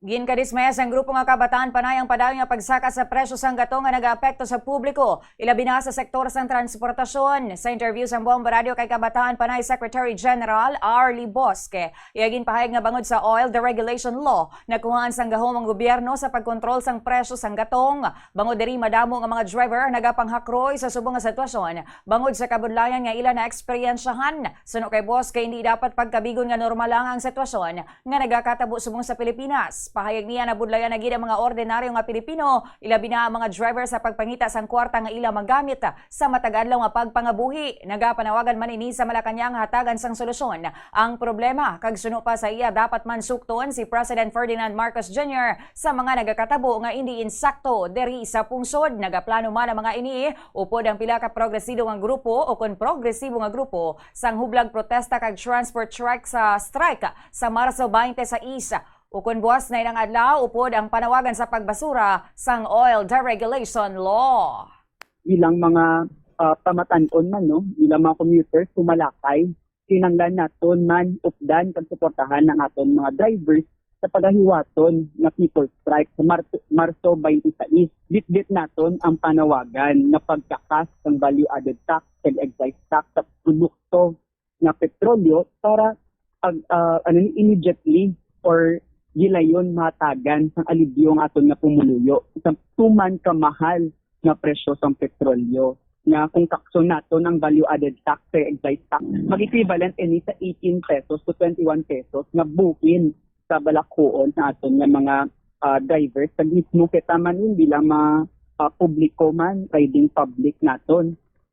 Ginkadismayas ang grupo nga kabataan panay ang padayon nga pagsaka sa presyo sang gato nga nagaapekto sa publiko, ilabi na sa sektor sang transportasyon. Sa interview sa Bomba Radio kay kabataan panay Secretary General Arlie Bosque, iyagin pahayag nga bangod sa oil deregulation law nakuhaan sang gahom ang gobyerno sa pagkontrol sang presyo sang gatong. Bangod diri madamo nga mga driver nagapanghakroy sa subong nga sitwasyon bangod sa kabudlayan nga ila na eksperyensyahan. Suno kay Bosque, hindi dapat pagkabigon nga normal lang ang sitwasyon nga nagakatabo subong sa Pilipinas. Pahayag niya na budlayan na gid ang mga ordinaryo nga Pilipino, ilabi na ang mga driver sa pagpangita sang kwarta nga ila magamit sa matag-adlaw nga pagpangabuhi. Nagapanawagan man ini sa Malacañang hatagan sang solusyon ang problema. Kag suno pa sa iya dapat man sukton si President Ferdinand Marcos Jr. sa mga nagakatabo nga hindi insakto diri sa pungsod. Nagaplano man ang mga ini upod ang pila ka progresibo nga grupo o kon progresibo nga grupo sang hublag protesta kag transport strike sa Marso 26. Ukon buwas na ilang adlaw, upod ang panawagan sa pagbasura sang oil deregulation law. Ilang mga pamatanon man, no? Ilang mga commuters sumalakay, kinanglan naton man updan kag suportahan ng aton mga drivers sa pagahiwaton nga people strike sa Marso 26. Bitbit naton ang panawagan na pagkakas ng value added tax and excise tax sa produkto nga petrolyo para immediately or gilayon matagan sang alibyo ang aton nga pumuluyo sa tuman ka mahal nga presyo sang petrolyo nga kung kakson naton ang value added tax sa excise tax mag-equivalent ini sa 18 pesos to 21 pesos nga bukin sa balakuon sa aton nga mga drivers sa mismo kita man yun bilang publiko man riding public naton